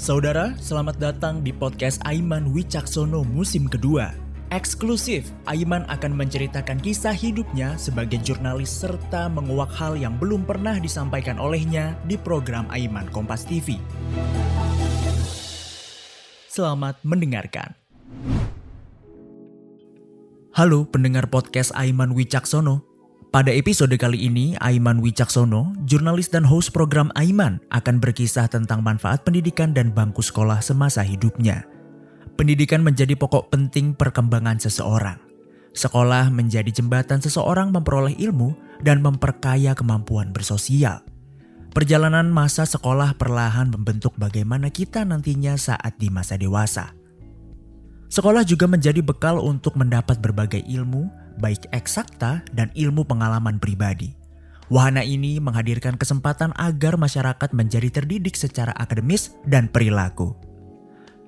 Saudara, selamat datang di podcast Aiman Wicaksono musim kedua. Eksklusif, Aiman akan menceritakan kisah hidupnya sebagai jurnalis serta menguak hal yang belum pernah disampaikan olehnya di program Aiman Kompas TV. Selamat mendengarkan. Halo pendengar podcast Aiman Wicaksono. Pada episode kali ini, Aiman Wicaksono, jurnalis dan host program Aiman, akan berkisah tentang manfaat pendidikan dan bangku sekolah semasa hidupnya. Pendidikan menjadi pokok penting perkembangan seseorang. Sekolah menjadi jembatan seseorang memperoleh ilmu dan memperkaya kemampuan bersosial. Perjalanan masa sekolah perlahan membentuk bagaimana kita nantinya saat di masa dewasa. Sekolah juga menjadi bekal untuk mendapat berbagai ilmu, baik eksakta dan ilmu pengalaman pribadi. Wahana ini menghadirkan kesempatan agar masyarakat menjadi terdidik secara akademis dan perilaku.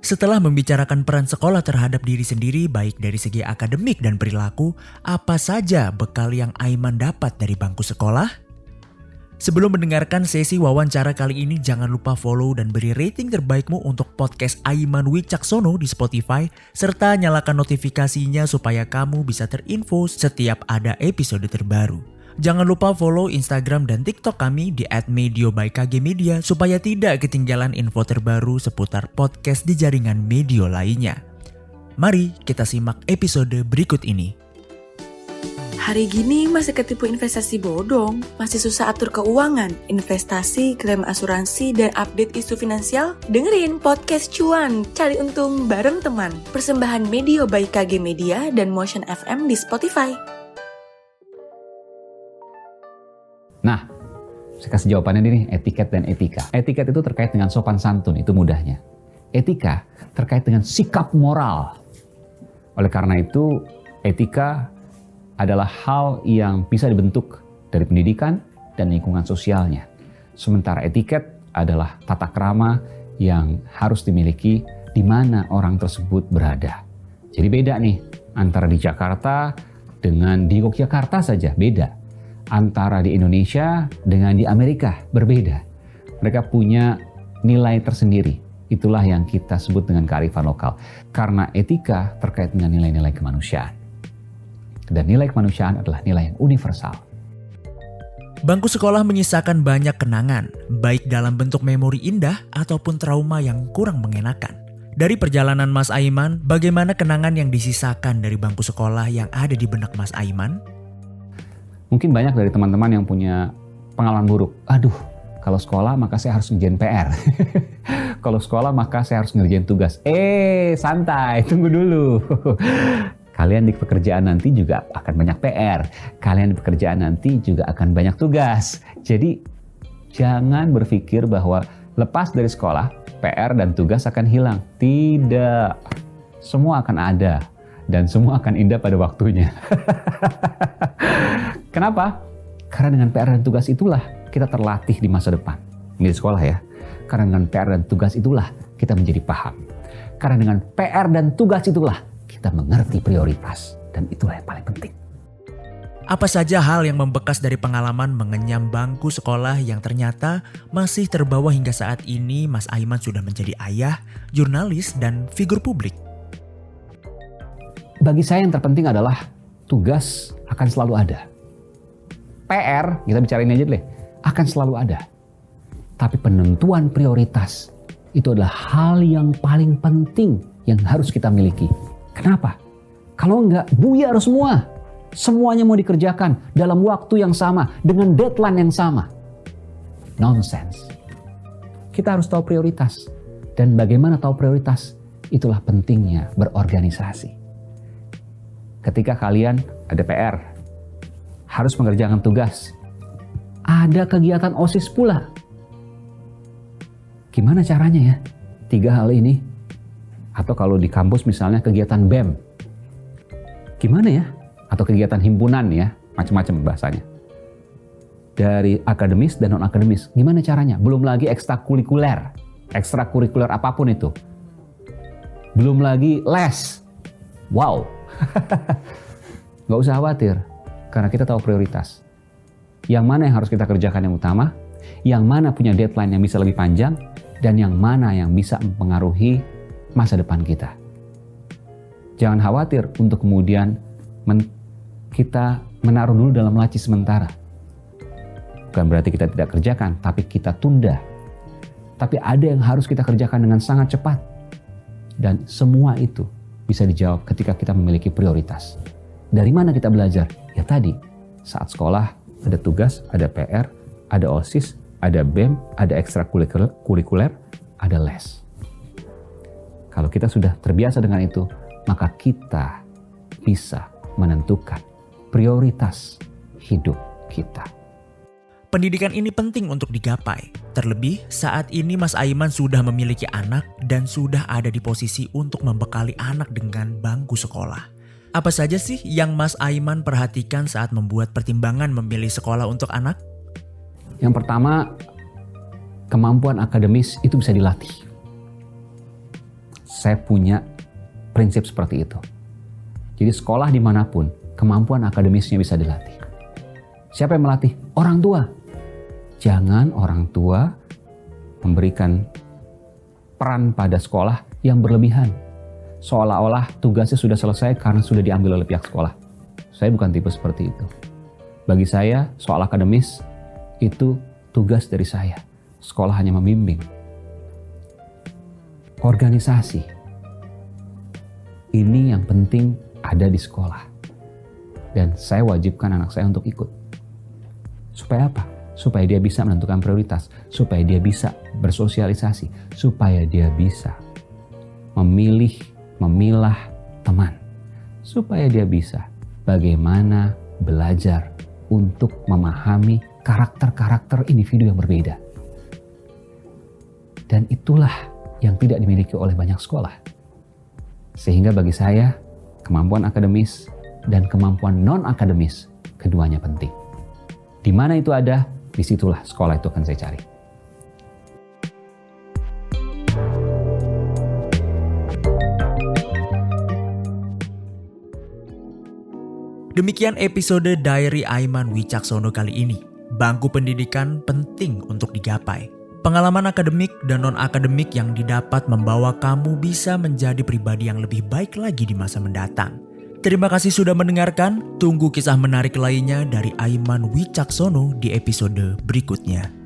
Setelah membicarakan peran sekolah terhadap diri sendiri baik dari segi akademik dan perilaku, apa saja bekal yang Aiman dapat dari bangku sekolah? Sebelum mendengarkan sesi wawancara kali ini, jangan lupa follow dan beri rating terbaikmu untuk podcast Aiman Wicaksono di Spotify, serta nyalakan notifikasinya supaya kamu bisa terinfo setiap ada episode terbaru. Jangan lupa follow Instagram dan TikTok kami di @medio_by_kgmedia supaya tidak ketinggalan info terbaru seputar podcast di jaringan media lainnya. Mari kita simak episode berikut ini. Hari gini masih ketipu investasi bodong, masih susah atur keuangan, investasi, klaim asuransi, dan update isu finansial? Dengerin podcast Cuan, cari untung bareng teman. Persembahan Medio by KG Media dan Motion FM di Spotify. Nah, saya kasih jawabannya nih, etiket dan etika. Etiket itu terkait dengan sopan santun, itu mudahnya. Etika terkait dengan sikap moral. Oleh karena itu, etika adalah hal yang bisa dibentuk dari pendidikan dan lingkungan sosialnya. Sementara etiket adalah tata krama yang harus dimiliki di mana orang tersebut berada. Jadi beda nih antara di Jakarta dengan di Yogyakarta saja beda. Antara di Indonesia dengan di Amerika berbeda. Mereka punya nilai tersendiri. Itulah yang kita sebut dengan kearifan lokal. Karena etika terkait dengan nilai-nilai kemanusiaan. Dan nilai kemanusiaan adalah nilai yang universal. Bangku sekolah menyisakan banyak kenangan, baik dalam bentuk memori indah ataupun trauma yang kurang mengenakan. Dari perjalanan Mas Aiman, bagaimana kenangan yang disisakan dari bangku sekolah yang ada di benak Mas Aiman? Mungkin banyak dari teman-teman yang punya pengalaman buruk. Aduh, kalau sekolah maka saya harus ngerjain PR. Kalau sekolah maka saya harus ngerjain tugas. Santai, tunggu dulu. Kalian di pekerjaan nanti juga akan banyak PR. Kalian di pekerjaan nanti juga akan banyak tugas. Jadi jangan berpikir bahwa lepas dari sekolah, PR dan tugas akan hilang. Tidak. Semua akan ada. Dan semua akan indah pada waktunya. Kenapa? Karena dengan PR dan tugas itulah kita terlatih di masa depan. Ini di sekolah ya. Karena dengan PR dan tugas itulah kita menjadi paham. Karena dengan PR dan tugas itulah kita mengerti prioritas, dan itulah yang paling penting. Apa saja hal yang membekas dari pengalaman mengenyam bangku sekolah yang ternyata masih terbawa hingga saat ini Mas Aiman sudah menjadi ayah, jurnalis, dan figur publik? Bagi saya yang terpenting adalah tugas akan selalu ada. PR, kita bicara ini aja deh, akan selalu ada. Tapi penentuan prioritas itu adalah hal yang paling penting yang harus kita miliki. Kenapa? Kalau enggak, buyar semua. Semuanya mau dikerjakan dalam waktu yang sama, dengan deadline yang sama. Nonsense. Kita harus tahu prioritas. Dan bagaimana tahu prioritas? Itulah pentingnya berorganisasi. Ketika kalian ada PR, harus mengerjakan tugas, ada kegiatan OSIS pula. Gimana caranya ya? 3 hal ini. Atau kalau di kampus misalnya kegiatan BEM. Gimana ya? Atau kegiatan himpunan ya, macam-macam bahasanya. Dari akademis dan non-akademis, gimana caranya? Belum lagi ekstrakurikuler apapun itu. Belum lagi les. Wow. Gak usah khawatir, karena kita tahu prioritas. Yang mana yang harus kita kerjakan yang utama, yang mana punya deadline yang bisa lebih panjang, dan yang mana yang bisa mempengaruhi masa depan kita. Jangan khawatir untuk kemudian kita menaruh dulu dalam laci sementara. Bukan berarti kita tidak kerjakan, tapi kita tunda. Tapi ada yang harus kita kerjakan dengan sangat cepat. Dan semua itu bisa dijawab ketika kita memiliki prioritas. Dari mana kita belajar? Ya tadi, saat sekolah ada tugas, ada PR, ada OSIS, ada BEM, ada ekstrakurikuler, ada les. Kalau kita sudah terbiasa dengan itu, maka kita bisa menentukan prioritas hidup kita. Pendidikan ini penting untuk digapai. Terlebih saat ini Mas Aiman sudah memiliki anak dan sudah ada di posisi untuk membekali anak dengan bangku sekolah. Apa saja sih yang Mas Aiman perhatikan saat membuat pertimbangan memilih sekolah untuk anak? Yang pertama, kemampuan akademis itu bisa dilatih. Saya punya prinsip seperti itu. Jadi sekolah dimanapun, kemampuan akademisnya bisa dilatih. Siapa yang melatih? Orang tua. Jangan orang tua memberikan peran pada sekolah yang berlebihan. Seolah-olah tugasnya sudah selesai karena sudah diambil oleh pihak sekolah. Saya bukan tipe seperti itu. Bagi saya, soal akademis itu tugas dari saya. Sekolah hanya membimbing. Organisasi. Ini yang penting ada di sekolah. Dan saya wajibkan anak saya untuk ikut. Supaya apa? Supaya dia bisa menentukan prioritas. Supaya dia bisa bersosialisasi. Supaya dia bisa memilah teman. Supaya dia bisa bagaimana belajar untuk memahami karakter-karakter individu yang berbeda. Dan itulah yang tidak dimiliki oleh banyak sekolah. Sehingga bagi saya, kemampuan akademis dan kemampuan non-akademis, keduanya penting. Di mana itu ada, disitulah sekolah itu akan saya cari. Demikian episode Diary Aiman Wicaksono kali ini. Bangku pendidikan penting untuk digapai. Pengalaman akademik dan non-akademik yang didapat membawa kamu bisa menjadi pribadi yang lebih baik lagi di masa mendatang. Terima kasih sudah mendengarkan. Tunggu kisah menarik lainnya dari Aiman Wicaksono di episode berikutnya.